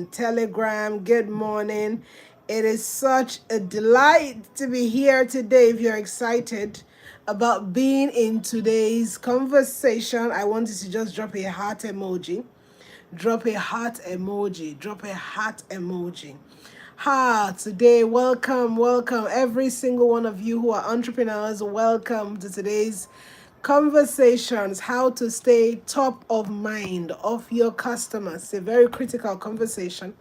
Telegram. Good morning. It is such a delight to be here today. If you're excited about being in today's conversation, I want you to just drop a heart emoji. Drop a heart emoji. Drop a heart emoji. Today, welcome every single one of you who are entrepreneurs. Welcome to today's conversations, how to stay top of mind of your customers. It's a very critical conversation.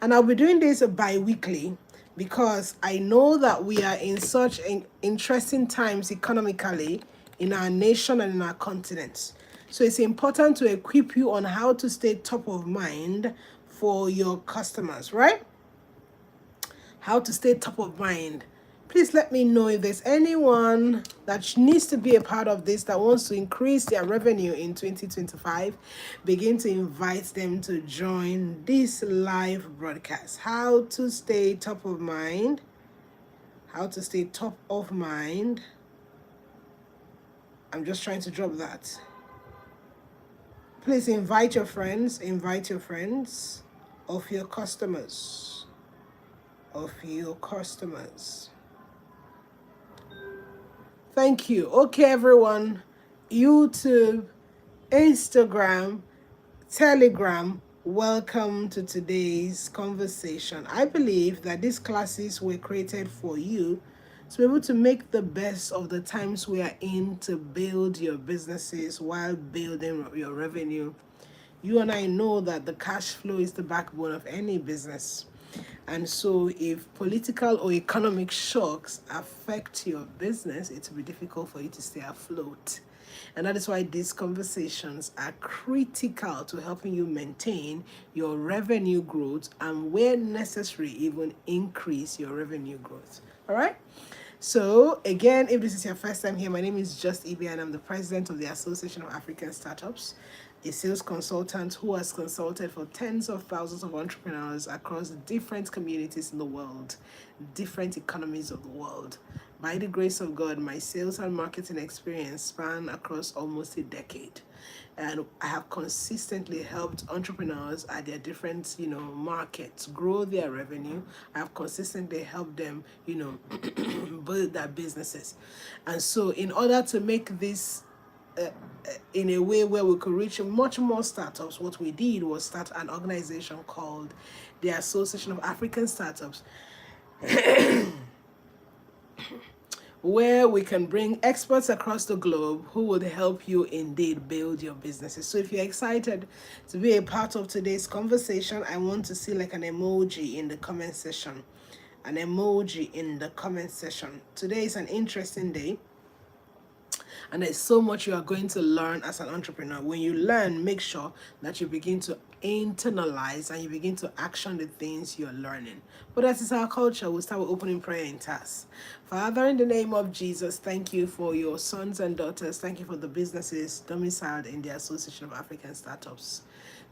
And I'll be doing this bi-weekly because I know that we are in such interesting times economically in our nation and in our continent. So it's important to equip you on how to stay top of mind for your customers, right? How to stay top of mind. Please let me know if there's anyone that needs to be a part of this that wants to increase their revenue in 2025. Begin to invite them to join this live broadcast. How to stay top of mind. How to stay top of mind. I'm just trying to drop that. Please invite your friends of your customers. Thank you. Okay, everyone. YouTube, Instagram, Telegram, welcome to today's conversation. I believe that these classes were created for you to be able to make the best of the times we are in to build your businesses while building your revenue. You and I know that the cash flow is the backbone of any business. And so if political or economic shocks affect your business, it will be difficult for you to stay afloat. And that is why these conversations are critical to helping you maintain your revenue growth and, where necessary, even increase your revenue growth. All right? So, again, if this is your first time here, my name is Just Ibi and I'm the president of the Association of African Startups, a sales consultant who has consulted for tens of thousands of entrepreneurs across different communities in the world, different economies of the world. By the grace of God, my sales and marketing experience span across almost a decade. And I have consistently helped entrepreneurs at their different, markets grow their revenue. I have consistently helped them, build their businesses. And so in order to make this in a way where we could reach much more startups, what we did was start an organization called the Association of African Startups, where we can bring experts across the globe who would help you indeed build your businesses. So if you're excited to be a part of today's conversation, I want to see like an emoji in the comment section. An emoji in the comment section. Today is an interesting day. And there's so much you are going to learn as an entrepreneur. When you learn, make sure that you begin to internalize and you begin to action the things you're learning. But that is our culture. We'll start with opening prayer in TAAS. Father, in the name of Jesus, thank you for your sons and daughters. Thank you for the businesses domiciled in the Association of African Startups.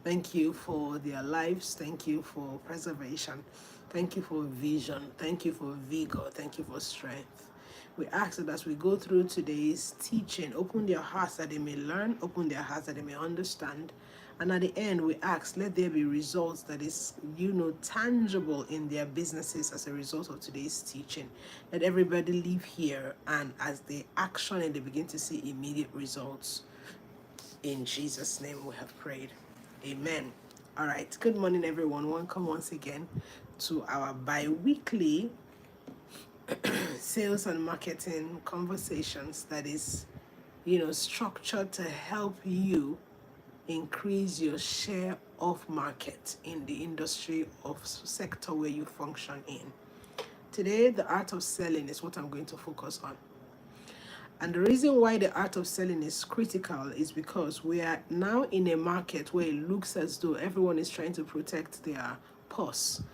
Thank you for their lives. Thank you for preservation. Thank you for vision. Thank you for vigor. Thank you for strength. We ask that as we go through today's teaching, open their hearts that they may learn, open their hearts that they may understand. And at the end, we ask, let there be results that is, tangible in their businesses as a result of today's teaching. Let everybody leave here, and as they action and they begin to see immediate results. In Jesus' name we have prayed. Amen. All right. Good morning, everyone. Welcome once again to our bi-weekly sales and marketing conversations that is, structured to help you increase your share of market in the industry of sector where you function in. Today, the art of selling is what I'm going to focus on. And the reason why the art of selling is critical is because we are now in a market where it looks as though everyone is trying to protect their purse.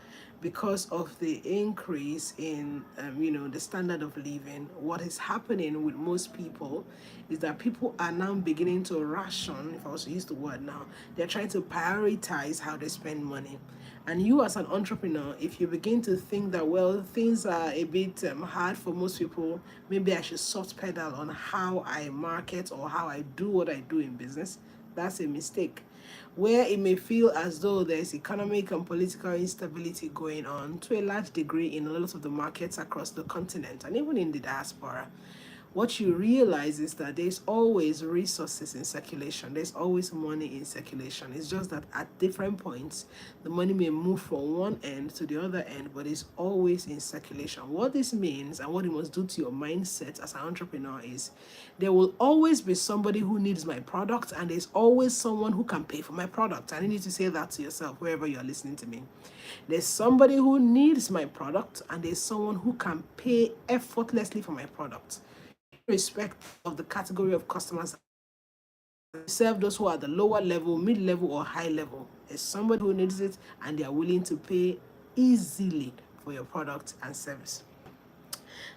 Because of the increase in, the standard of living, what is happening with most people is that people are now beginning to ration, if I was to use the word now, they're trying to prioritize how they spend money. And you as an entrepreneur, if you begin to think that, well, things are a bit hard for most people, maybe I should soft pedal on how I market or how I do what I do in business, that's a mistake. where it may feel as though there's economic and political instability going on to a large degree in a lot of the markets across the continent and even in the diaspora. What you realize is that there's always resources in circulation, there's always money in circulation. It's just that at different points the money may move from one end to the other end, but it's always in circulation. What this means and what it must do to your mindset as an entrepreneur is there will always be somebody who needs my product, and there's always someone who can pay for my product. And you need to say that to yourself wherever you're listening to me. There's somebody who needs my product, and there's someone who can pay effortlessly for my product, irrespective of the category of customers. Serve those who are the lower level, mid level, or high level. There's somebody who needs it and they are willing to pay easily for your product and service.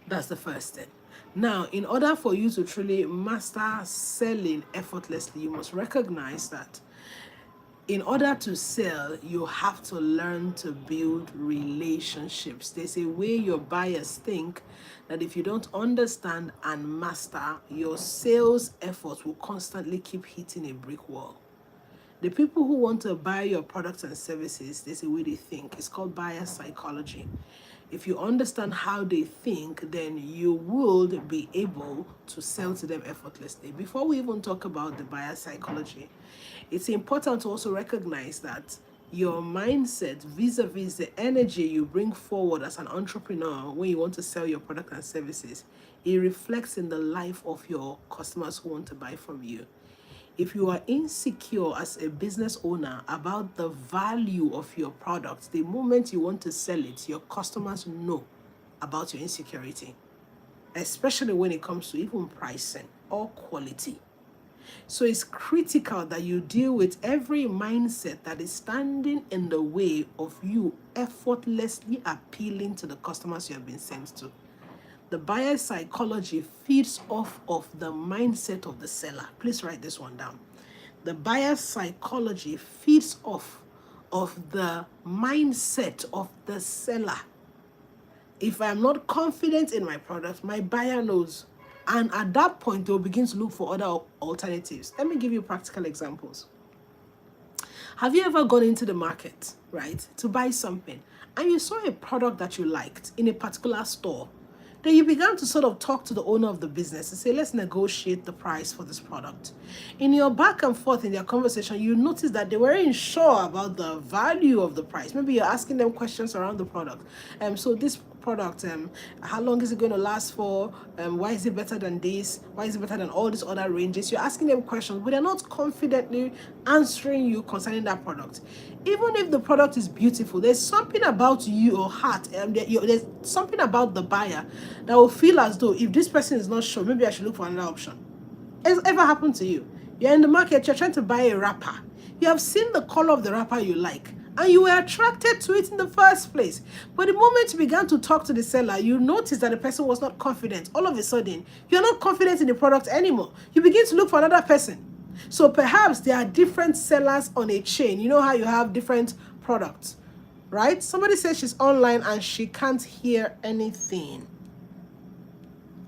That's the first thing. Now, in order for you to truly master selling effortlessly, you must recognize that in order to sell, you have to learn to build relationships. There's a way your buyers think that if you don't understand and master, your sales efforts will constantly keep hitting a brick wall. The people who want to buy your products and services, there's a way they think. It's called buyer psychology. If you understand how they think, then you will be able to sell to them effortlessly. Before we even talk about the buyer psychology, it's important to also recognize that your mindset vis-a-vis the energy you bring forward as an entrepreneur when you want to sell your product and services, it reflects in the life of your customers who want to buy from you. If you are insecure as a business owner about the value of your product, the moment you want to sell it, your customers know about your insecurity, especially when it comes to even pricing or quality. So it's critical that you deal with every mindset that is standing in the way of you effortlessly appealing to the customers you have been sent to. The buyer psychology feeds off of the mindset of the seller. Please write this one down. The buyer psychology feeds off of the mindset of the seller. If I am not confident in my product, my buyer knows. And at that point, they'll begin to look for other alternatives. Let me give you practical examples. Have you ever gone into the market, right, to buy something, and you saw a product that you liked in a particular store? Then you began to sort of talk to the owner of the business and say, let's negotiate the price for this product. In your back and forth in their conversation, you notice that they weren't sure about the value of the price. Maybe you're asking them questions around the product. So this product, how long is it going to last for? Why is it better than this? Why is it better than all these other ranges? You're asking them questions, but they're not confidently answering you concerning that product. Even if the product is beautiful, there's something about you or heart, there's something about the buyer that will feel as though if this person is not sure, maybe I should look for another option. Has ever happened to you? You're in the market, you're trying to buy a wrapper. You have seen the color of the wrapper you like, and you were attracted to it in the first place. But the moment you began to talk to the seller, you noticed that the person was not confident. All of a sudden, you're not confident in the product anymore. You begin to look for another person. So perhaps there are different sellers on a chain. You know how you have different products, right? Somebody says she's online and she can't hear anything.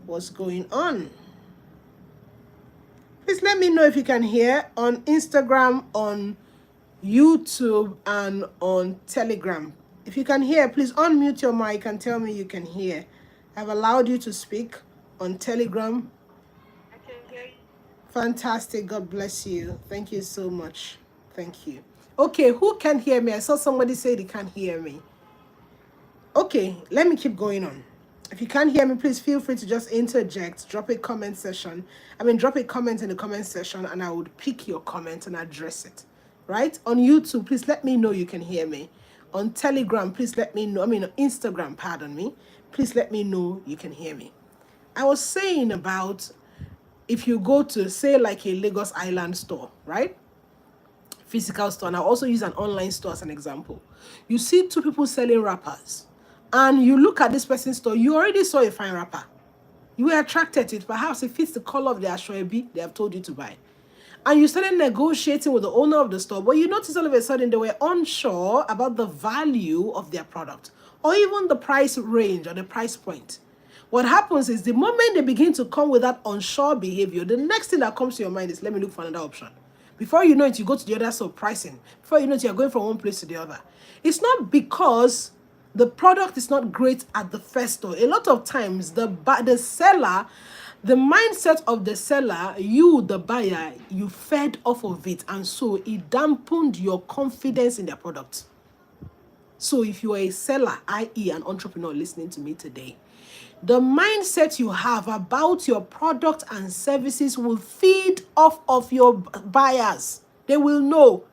What's going on? Please let me know if you can hear on Instagram, on YouTube, and on Telegram. If you can hear, please unmute your mic and tell me you can hear. I've allowed you to speak on Telegram. I can hear you. Fantastic. God bless you. Thank you so much. Thank you. Okay, who can hear me? I saw somebody say they can't hear me. Okay, let me keep going on. If you can't hear me, please feel free to just interject, drop a comment in the comment section, and I would pick your comment and address it. Right? On YouTube, please let me know you can hear me. On Telegram, please let me know, Instagram, pardon me. Please let me know you can hear me. I was saying about if you go to, say, like a Lagos Island store, right? Physical store, and I'll also use an online store as an example. You see two people selling wrappers, and you look at this person's store, you already saw a fine wrapper. You were attracted to it. Perhaps it fits the color of the ashwabi they have told you to buy. And you started negotiating with the owner of the store, but you notice all of a sudden they were unsure about the value of their product, or even the price range or the price point. What happens is the moment they begin to come with that unsure behavior, the next thing that comes to your mind is, let me look for another option. Before you know it, you go to the other side pricing. Before you know it, you're going from one place to the other. It's not because the product is not great at the first store. A lot of times, the seller, the mindset of the seller, you, the buyer, you fed off of it. And so it dampened your confidence in their product. So if you are a seller, i.e. an entrepreneur listening to me today, the mindset you have about your product and services will feed off of your buyers. They will know.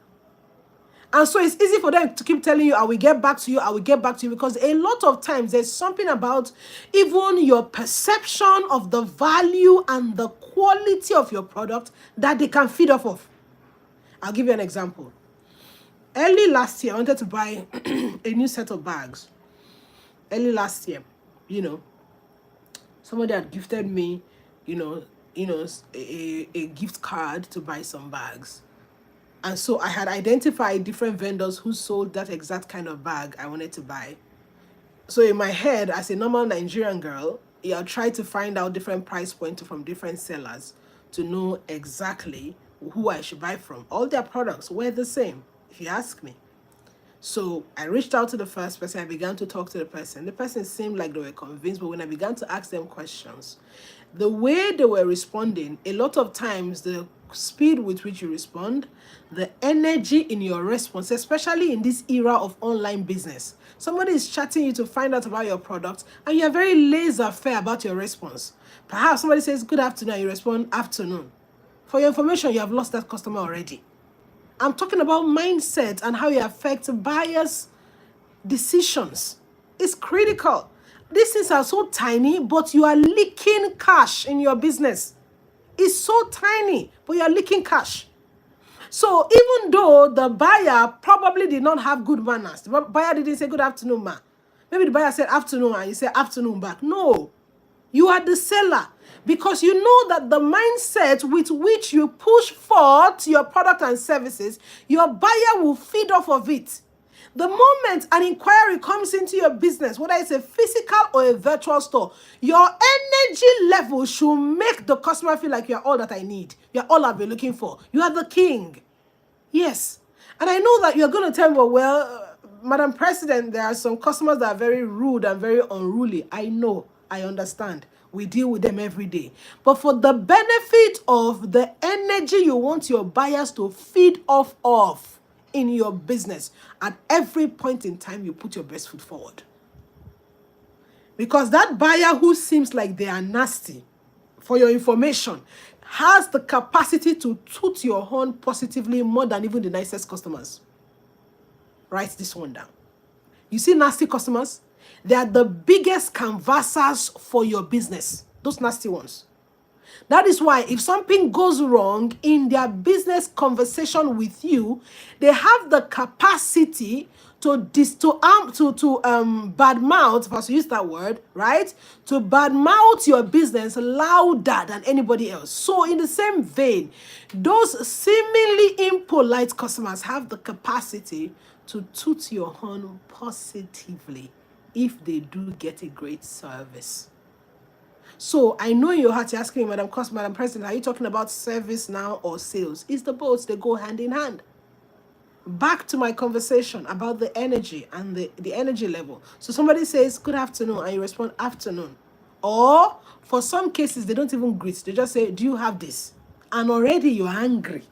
And so it's easy for them to keep telling you, I will get back to you, I will get back to you, because a lot of times there's something about even your perception of the value and the quality of your product that they can feed off of. I'll give you an example. Early last year, I wanted to buy a new set of bags. Early last year, somebody had gifted me, a gift card to buy some bags. And so I had identified different vendors who sold that exact kind of bag I wanted to buy. So in my head, as a normal Nigerian girl, I tried to find out different price points from different sellers to know exactly who I should buy from. All their products were the same, if you ask me. So I reached out to the first person. I began to talk to the person. The person seemed like they were convinced, but when I began to ask them questions, the way they were responding, a lot of times the speed with which you respond, the energy in your response, especially in this era of online business. Somebody is chatting you to find out about your product, and you're very laissez-faire about your response. Perhaps somebody says, good afternoon, and you respond, afternoon. For your information, you have lost that customer already. I'm talking about mindset and how it affects buyers' decisions. It's critical. These things are so tiny, but you are leaking cash in your business. It's so tiny, but you are leaking cash. So even though the buyer probably did not have good manners, the buyer didn't say good afternoon, ma. Maybe the buyer said afternoon and you say afternoon back. No, you are the seller, because you know that the mindset with which you push forth your product and services, your buyer will feed off of it. The moment an inquiry comes into your business, whether it's a physical or a virtual store, your energy level should make the customer feel like you're all that I need. You're all I've been looking for. You are the king. Yes. And I know that you're going to tell me, well, Madam President, there are some customers that are very rude and very unruly. I know. I understand. We deal with them every day. But for the benefit of the energy you want your buyers to feed off of in your business, at every point in time, you put your best foot forward. Because that buyer who seems like they are nasty, for your information, has the capacity to toot your horn positively more than even the nicest customers. Write this one down. You see nasty customers? They are the biggest canvassers for your business. Those nasty ones. That is why if something goes wrong in their business conversation with you, they have the capacity to badmouth, if I should use that word, right? To badmouth your business louder than anybody else. So in the same vein, those seemingly impolite customers have the capacity to toot your horn positively if they do get a great service. So I know in your heart you're asking me, Madam President, are you talking about service now or sales? It's the both, they go hand in hand. Back to my conversation about the energy and the energy level. So somebody says, good afternoon, and you respond, afternoon. Or for some cases, they don't even greet. They just say, do you have this? And already you're angry.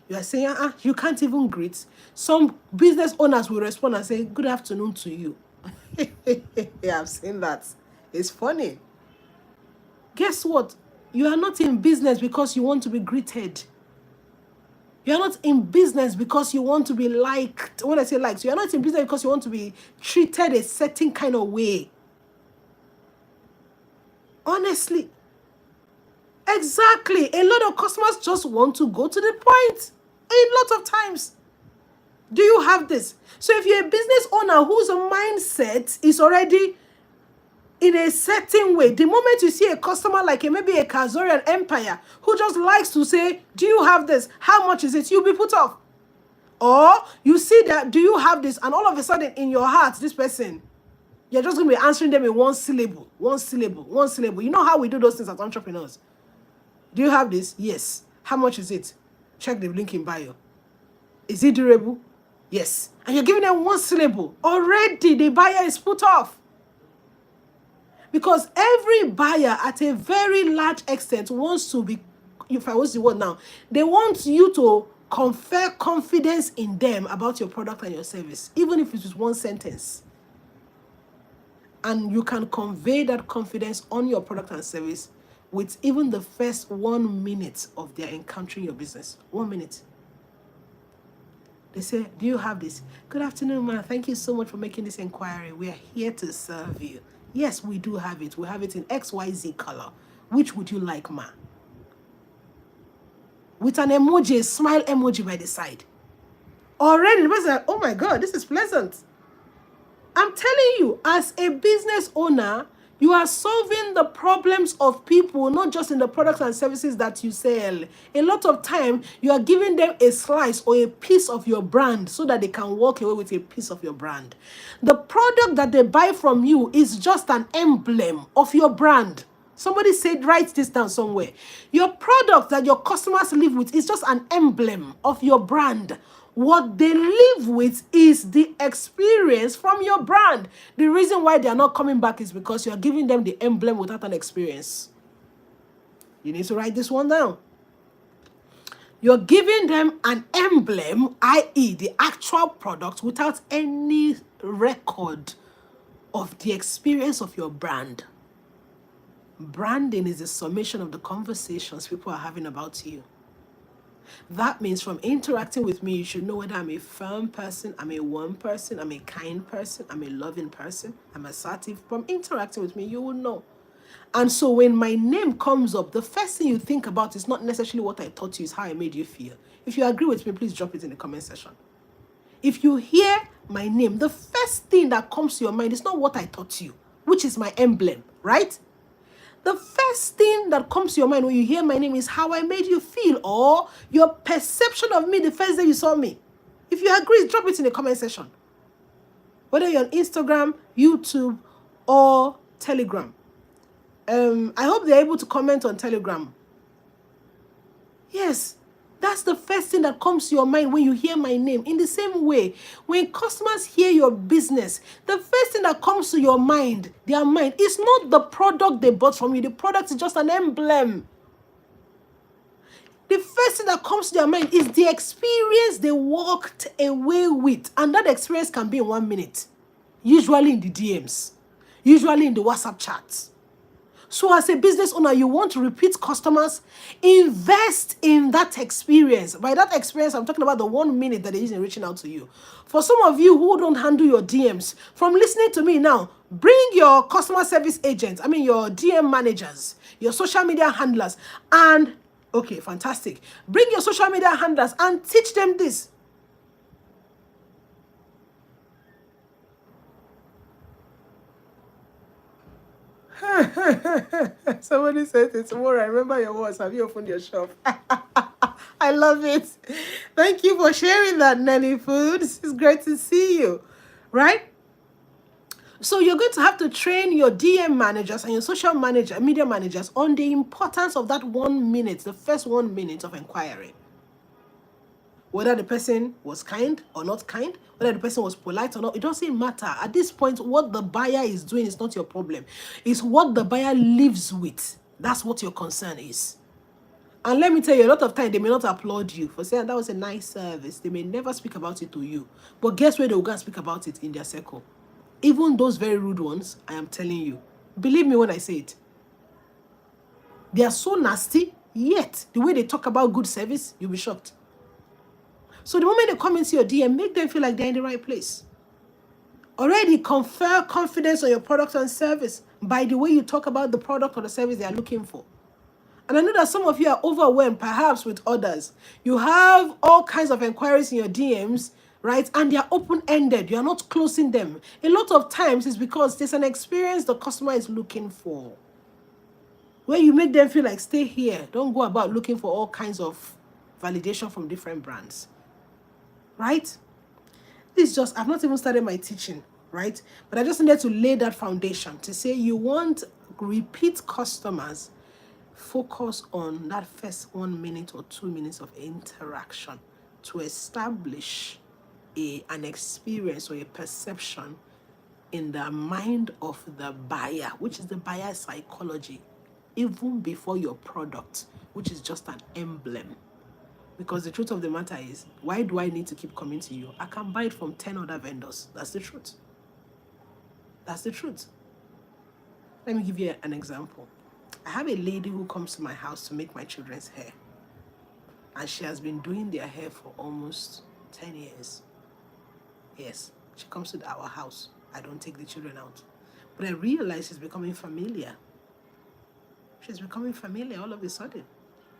You are saying, you can't even greet. Some business owners will respond and say, good afternoon to you. Yeah, I've seen that. It's funny. Guess what? You are not in business because you want to be greeted. You are not in business because you want to be liked. When I say liked, you are not in business because you want to be treated a certain kind of way. Honestly. Exactly. A lot of customers just want to go to the point. A lot of times. Do you have this? So if you're a business owner whose mindset is already in a certain way, the moment you see a customer like maybe a Kazorian Empire who just likes to say, do you have this? How much is it? You'll be put off. Or you see that, do you have this? And all of a sudden in your heart, this person, you're just going to be answering them in one syllable, one syllable, one syllable. You know how we do those things as entrepreneurs. Do you have this? Yes. How much is it? Check the link in bio. Is it durable? Yes. And you're giving them one syllable. Already the buyer is put off. Because every buyer at a very large extent wants to be, if I was the word now, they want you to confer confidence in them about your product and your service, even if it is one sentence. And you can convey that confidence on your product and service with even the first 1 minute of their encountering your business. 1 minute. They say, do you have this? Good afternoon, ma'am. Thank you so much for making this inquiry. We are here to serve you. Yes, we do have it. We have it in XYZ color. Which would you like, ma'am? With an emoji, a smile emoji by the side. Already, the person is like, oh my God, this is pleasant. I'm telling you, as a business owner, you are solving the problems of people, not just in the products and services that you sell. A lot of time, you are giving them a slice or a piece of your brand so that they can walk away with a piece of your brand. The product that they buy from you is just an emblem of your brand. Somebody said, write this down somewhere. Your product that your customers live with is just an emblem of your brand. What they live with is the experience from your brand. The reason why they are not coming back is because you are giving them the emblem without an experience. You need to write this one down. You're giving them an emblem, i.e. the actual product, without any record of the experience of your brand. Branding is a summation of the conversations people are having about you. That means from interacting with me, you should know whether I'm a firm person, I'm a warm person, I'm a kind person, I'm a loving person, I'm assertive. From interacting with me, you will know. And so when my name comes up, the first thing you think about is not necessarily what I taught you, is how I made you feel. If you agree with me, please drop it in the comment section. If you hear my name, the first thing that comes to your mind is not what I taught you, which is my emblem, right? The first thing that comes to your mind when you hear my name is how I made you feel, or your perception of me the first day you saw me. If you agree, drop it in the comment section. Whether you're on Instagram, YouTube, or Telegram. I hope they're able to comment on Telegram. Yes, that's the first thing that comes to your mind when you hear my name. In the same way, when customers hear your business, the first thing that comes to your mind, their mind, is not the product they bought from you. The product is just an emblem. The first thing that comes to their mind is the experience they walked away with. And that experience can be in 1 minute. Usually in the DMs. Usually in the WhatsApp chats. So as a business owner, you want to repeat customers, invest in that experience. By that experience, I'm talking about the 1 minute that they're using reaching out to you. For some of you who don't handle your DMs, from listening to me now, bring your customer service agents, your DM managers, your social media handlers, and, okay, fantastic. Bring your social media handlers and teach them this. Somebody said it tomorrow. I remember your words. Have you opened your shop? I love it. Thank you for sharing that, Nelly Foods. It's great to see you. Right? So you're going to have to train your DM managers and your social media managers on the importance of that 1 minute, the first 1 minute of inquiry. Whether the person was kind or not kind, whether the person was polite or not, it doesn't matter. At this point, what the buyer is doing is not your problem. It's what the buyer lives with. That's what your concern is. And let me tell you, a lot of times they may not applaud you for saying that was a nice service. They may never speak about it to you. But guess where they will go and speak about it? In their circle. Even those very rude ones, I am telling you. Believe me when I say it. They are so nasty, yet the way they talk about good service, you'll be shocked. So the moment they come into your DM, make them feel like they're in the right place. Already confer confidence on your product and service by the way you talk about the product or the service they are looking for. And I know that some of you are overwhelmed, perhaps with others. You have all kinds of inquiries in your DMs, right? And they are open-ended. You are not closing them. A lot of times it's because there's an experience the customer is looking for. Where you make them feel like, stay here. Don't go about looking for all kinds of validation from different brands. Right? I've not even started my teaching, right? But I just needed to lay that foundation to say you want repeat customers focus on that first 1 minute or 2 minutes of interaction to establish an experience or a perception in the mind of the buyer, which is the buyer psychology, even before your product, which is just an emblem. Because the truth of the matter is, why do I need to keep coming to you? I can buy it from 10 other vendors. That's the truth. That's the truth. Let me give you an example. I have a lady who comes to my house to make my children's hair. And she has been doing their hair for almost 10 years. Yes, she comes to our house. I don't take the children out. But I realize she's becoming familiar. She's becoming familiar all of a sudden.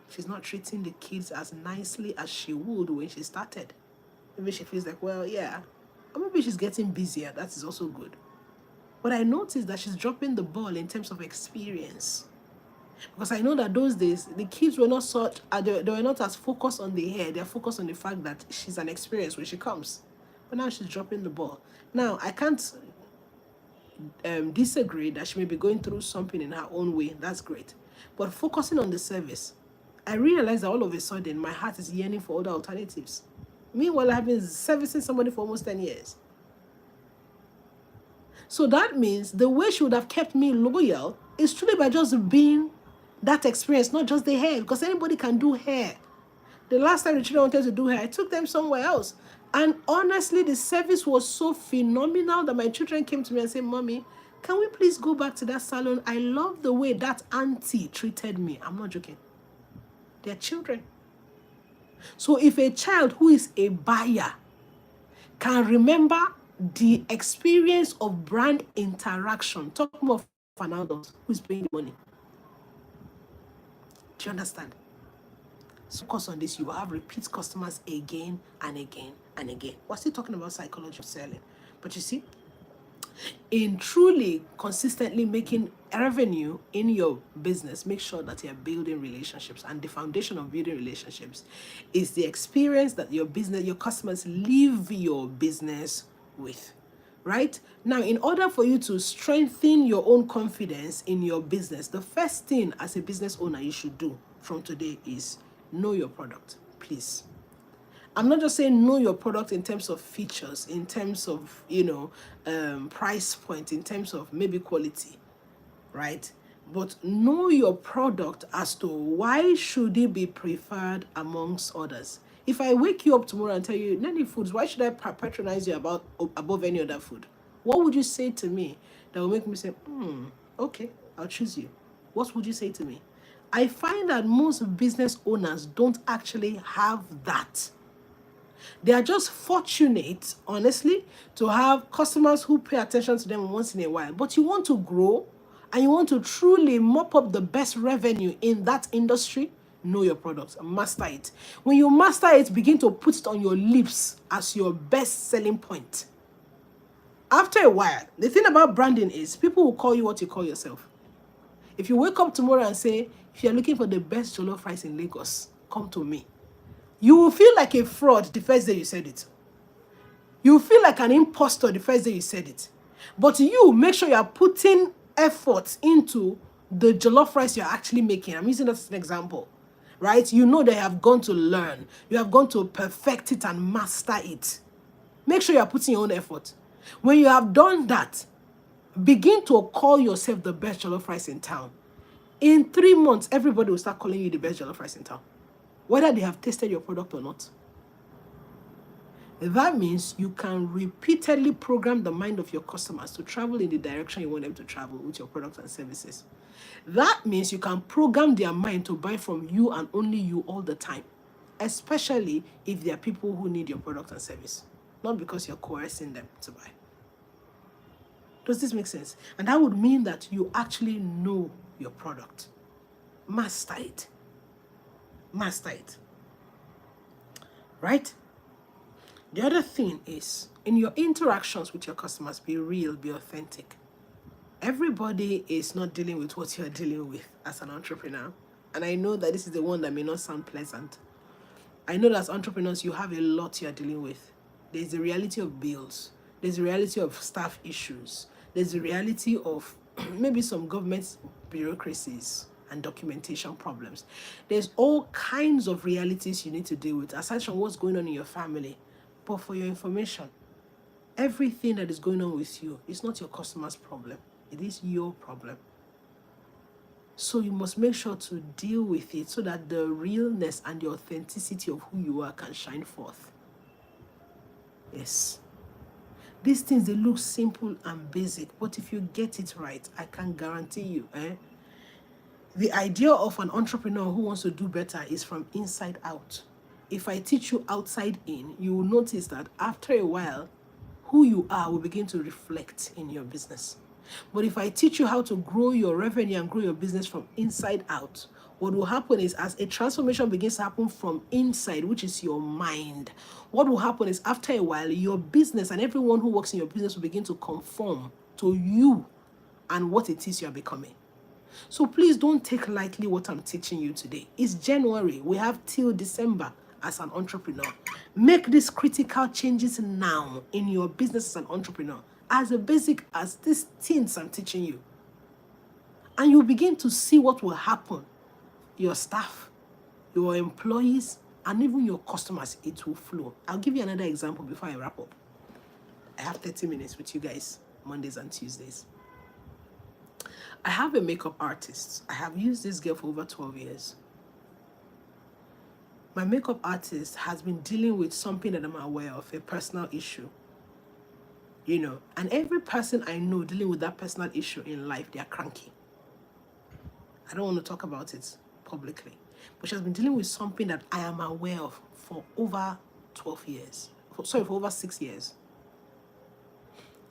She's not treating the kids as nicely as she would when she started. Maybe she feels like, well, yeah. Or maybe she's getting busier. That is also good. But I noticed that she's dropping the ball in terms of experience. Because I know that those days, the kids were not they were not as focused on the hair. They're focused on the fact that she's an experience when she comes. But now she's dropping the ball. Now, I can't disagree that she may be going through something in her own way. That's great. But focusing on the service, I realized that all of a sudden my heart is yearning for other alternatives. Meanwhile, I've been servicing somebody for almost 10 years. So that means the way she would have kept me loyal is truly by just being that experience, not just the hair, because anybody can do hair. The last time the children wanted to do hair, I took them somewhere else. And honestly, the service was so phenomenal that my children came to me and said, Mommy, can we please go back to that salon? I love the way that auntie treated me. I'm not joking. They're children. So if a child who is a buyer can remember the experience of brand interaction, talk more of an adult who's paying the money. Do you understand? So focus on this, you will have repeat customers again and again and again. We're still talking about psychology of selling. But you see, in truly consistently making revenue in your business, make sure that you're building relationships. And the foundation of building relationships is the experience that your customers leave your business with. Right? Now, in order for you to strengthen your own confidence in your business, the first thing as a business owner you should do from today is know your product, please. I'm not just saying know your product in terms of features, in terms of, price point, in terms of maybe quality, right? But know your product as to why should it be preferred amongst others. If I wake you up tomorrow and tell you, Nanny Foods, why should I patronize you above any other food? What would you say to me that will make me say, okay, I'll choose you? What would you say to me? I find that most business owners don't actually have that. They are just fortunate, honestly, to have customers who pay attention to them once in a while. But you want to grow and you want to truly mop up the best revenue in that industry, know your product, master it. When you master it, begin to put it on your lips as your best selling point. After a while, the thing about branding is people will call you what you call yourself. If you wake up tomorrow and say, if you're looking for the best jollof rice in Lagos, come to me. You will feel like a fraud the first day you said it. You will feel like an imposter the first day you said it. But you make sure you are putting effort into the jollof rice you're actually making. I'm using that as an example, right? You know that you have gone to learn. You have gone to perfect it and master it. Make sure you are putting your own effort. When you have done that, begin to call yourself the best jollof rice in town. In 3 months, everybody will start calling you the best jollof rice in town, whether they have tasted your product or not. That means you can repeatedly program the mind of your customers to travel in the direction you want them to travel with your products and services. That means you can program their mind to buy from you and only you all the time, especially if there are people who need your product and service, not because you're coercing them to buy. Does this make sense? And that would mean that you actually know your product. Master it. Master it. Right? The other thing is, in your interactions with your customers, be real, be authentic. Everybody is not dealing with what you're dealing with as an entrepreneur. And I know that this is the one that may not sound pleasant. I know that as entrepreneurs, you have a lot you're dealing with. There's the reality of bills. There's the reality of staff issues. There's the reality of maybe some government bureaucracies and documentation problems. There's all kinds of realities you need to deal with, aside from what's going on in your family. But for your information, everything that is going on with you is not your customer's problem. It is your problem. So you must make sure to deal with it so that the realness and the authenticity of who you are can shine forth. Yes. These things, they look simple and basic, but if you get it right, I can guarantee you, the idea of an entrepreneur who wants to do better is from inside out. If I teach you outside in, you will notice that after a while, who you are will begin to reflect in your business. But if I teach you how to grow your revenue and grow your business from inside out, what will happen is, as a transformation begins to happen from inside, which is your mind, what will happen is, after a while, your business and everyone who works in your business will begin to conform to you and what it is you are becoming. So please don't take lightly what I'm teaching you today. It's January. We have till December as an entrepreneur. Make these critical changes now in your business as an entrepreneur, as basic as these things I'm teaching you. And you'll begin to see what will happen. Your staff, your employees, and even your customers, it will flow. I'll give you another example before I wrap up. I have 30 minutes with you guys, Mondays and Tuesdays. I have a makeup artist. I have used this girl for over 12 years. My makeup artist has been dealing with something that I'm aware of, a personal issue. And every person I know dealing with that personal issue in life, they are cranky. I don't want to talk about it publicly, but she has been dealing with something that I am aware of for over 12 years. For over 6 years.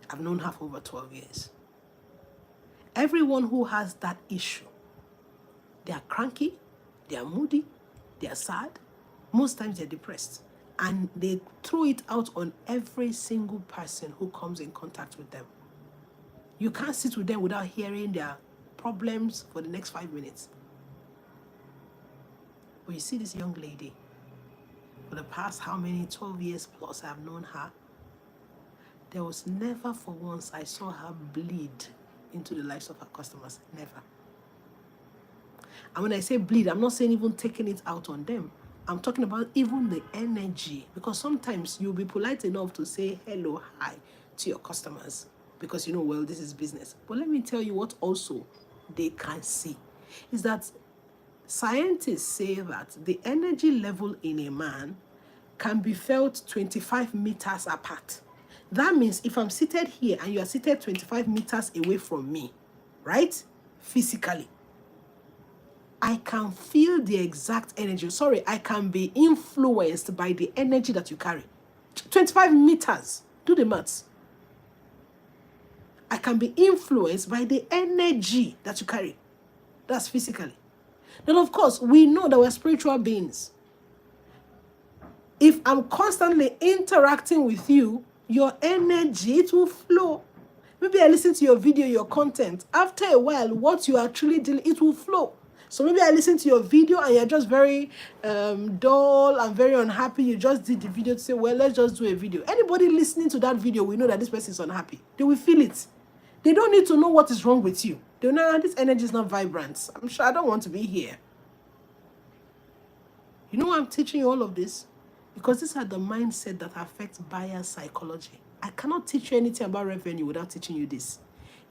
I've known her for over 12 years. Everyone who has that issue, they are cranky, they are moody, they are sad, most times they're depressed, and they throw it out on every single person who comes in contact with them. You can't sit with them without hearing their problems for the next 5 minutes. But you see this young lady, for the past 12 years plus I've known her, there was never for once I saw her bleed into the lives of her customers. Never. And when I say bleed, I'm not saying even taking it out on them. I'm talking about even the energy, because sometimes you'll be polite enough to say hello, hi to your customers because well, this is business. But let me tell you what also they can see is that scientists say that the energy level in a man can be felt 25 meters apart. That means if I'm seated here and you are seated 25 meters away from me, right? Physically, I can feel the exact energy. I can be influenced by the energy that you carry. 25 meters. Do the maths. I can be influenced by the energy that you carry. That's physically. Then, of course, we know that we're spiritual beings. If I'm constantly interacting with you, your energy, it will flow. Maybe I listen to your video, your content. After a while, what you are truly doing, it will flow. So maybe I listen to your video and you're just very dull and very unhappy. You just did the video to say, well, let's just do a video. Anybody listening to that video will know that this person is unhappy. They will feel it. They don't need to know what is wrong with you. They know this energy is not vibrant. I'm sure I don't want to be here. You know why I'm teaching you all of this? Because these are the mindset that affects buyer psychology. I cannot teach you anything about revenue without teaching you this.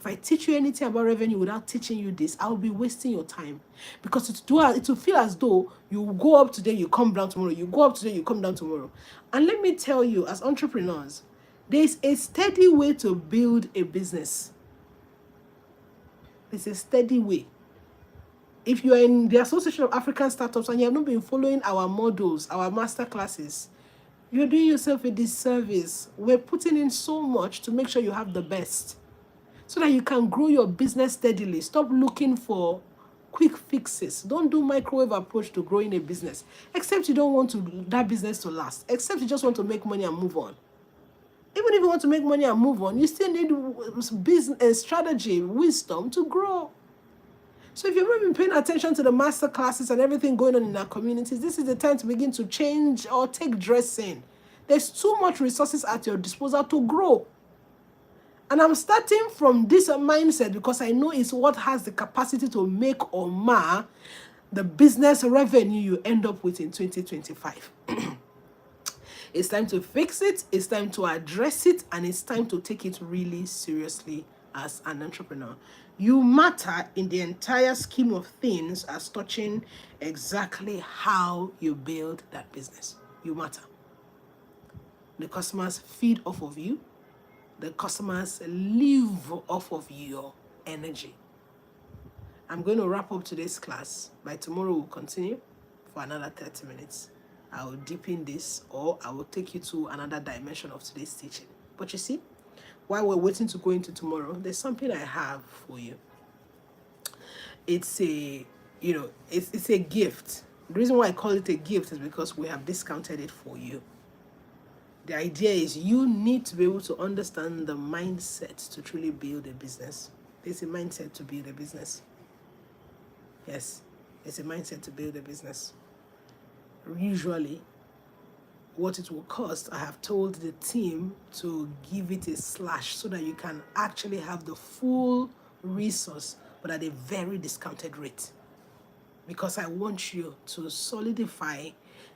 If I teach you anything about revenue without teaching you this, I'll be wasting your time. Because it will feel as though you go up today, you come down tomorrow. You go up today, you come down tomorrow. And let me tell you, as entrepreneurs, there's a steady way to build a business. There's a steady way. If you are in the Association of African Startups and you have not been following our models, our master classes, you're doing yourself a disservice. We're putting in so much to make sure you have the best, so that you can grow your business steadily. Stop looking for quick fixes. Don't do microwave approach to growing a business, except you don't want that business to last, except you just want to make money and move on. Even if you want to make money and move on, you still need business strategy, wisdom to grow. So if you've not been paying attention to the master classes and everything going on in our communities, this is the time to begin to change or take dressing. There's too much resources at your disposal to grow. And I'm starting from this mindset because I know it's what has the capacity to make or mar the business revenue you end up with in 2025. It's time to fix it, it's time to address it, and it's time to take it really seriously as an entrepreneur. You matter in the entire scheme of things as touching exactly how you build that business. You matter. The customers feed off of you, the customers live off of your energy. I'm going to wrap up today's class. By tomorrow, we'll continue for another 30 minutes. I will deepen this, or I will take you to another dimension of today's teaching. But you see, while we're waiting to go into tomorrow, there's something I have for you. It's a, it's a gift. The reason why I call it a gift is because we have discounted it for you. The idea is you need to be able to understand the mindset to truly build a business. There's a mindset to build a business. Yes, it's a mindset to build a business. Usually, what it will cost, I have told the team to give it a slash so that you can actually have the full resource, but at a very discounted rate. Because I want you to solidify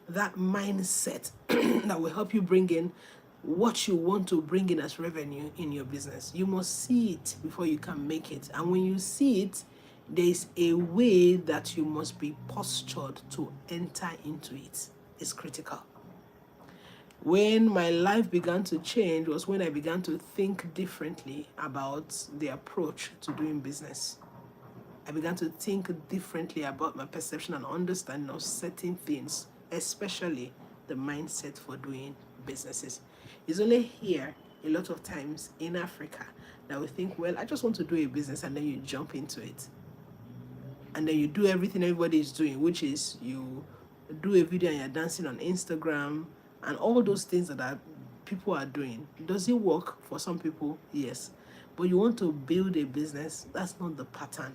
that mindset that will help you bring in what you want to bring in as revenue in your business. You must see it before you can make it. And when you see it, there's a way that you must be postured to enter into it. It's critical. When my life began to change was when I began to think differently about the approach to doing business. I began to think differently about my perception and understanding of certain things, especially the mindset for doing businesses. It's only here, a lot of times in Africa, that we think, well, I just want to do a business, and then you jump into it. And then you do everything everybody is doing, which is you do a video and you're dancing on Instagram and all those things that people are doing. Does it work for some people? Yes. But you want to build a business, that's not the pattern.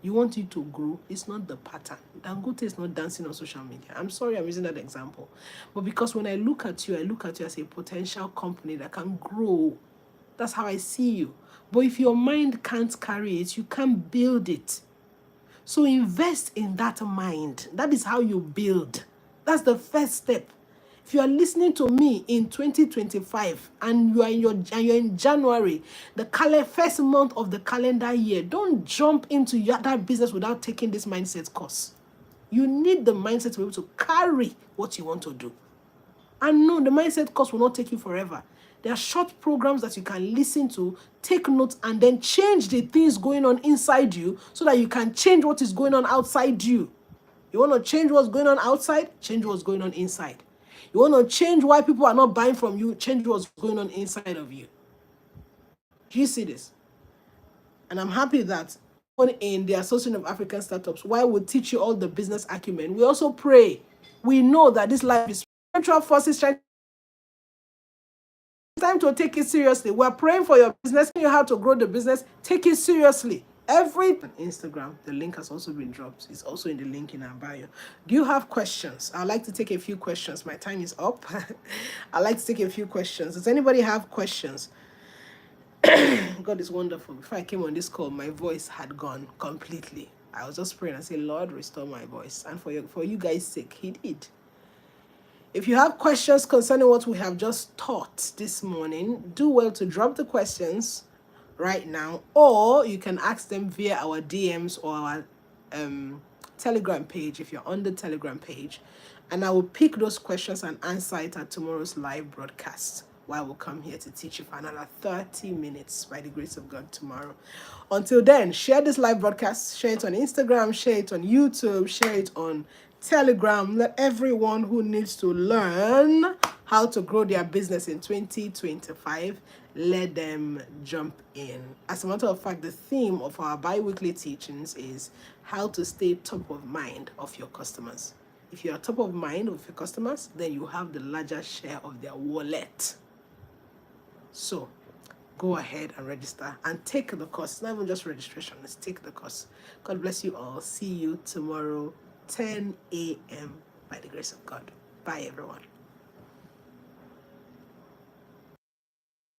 You want it to grow, it's not the pattern. Dangote is not dancing on social media. I'm sorry I'm using that example. But because when I look at you as a potential company that can grow. That's how I see you. But if your mind can't carry it, you can't build it. So invest in that mind. That is how you build. That's the first step. If you are listening to me in 2025 and you're in January, the first month of the calendar year, don't jump into that business without taking this mindset course. You need the mindset to be able to carry what you want to do. And no, the mindset course will not take you forever. There are short programs that you can listen to, take notes, and then change the things going on inside you so that you can change what is going on outside you. You want to change what's going on outside? Change what's going on inside. You want to change why people are not buying from you? Change what's going on inside of you. Do you see this? And I'm happy that in the Association of African Startups, while we teach you all the business acumen, we also pray. We know that this life is spiritual forces trying. It's time to take it seriously. We're praying for your business, you how to grow the business. Take it seriously. Instagram, the link has also been dropped. It's also in the link in our bio. Do you have questions? I'd like to take a few questions. My time is up. I'd like to take a few questions. Does anybody have questions? God is wonderful. Before I came on this call, my voice had gone completely. I was just praying and saying, Lord, restore my voice. And for you guys' sake, He did. If you have questions concerning what we have just taught this morning, do well to drop the questions right now, or you can ask them via our DMs or our Telegram page if you're on the Telegram page, and I will pick those questions and answer it at tomorrow's live broadcast, while we'll come here to teach you for another 30 minutes by the grace of God tomorrow. Until then, share this live broadcast, share it on Instagram, share it on YouTube, share it on Telegram. Let everyone who needs to learn how to grow their business in 2025, let them jump in. As a matter of fact, the theme of our bi-weekly teachings is how to stay top of mind of your customers. If you are top of mind of your customers, then you have the larger share of their wallet. So go ahead and register and take the course. It's not even just registration, let's take the course. God bless you all. See you tomorrow, 10 a.m. by the grace of God. Bye, everyone.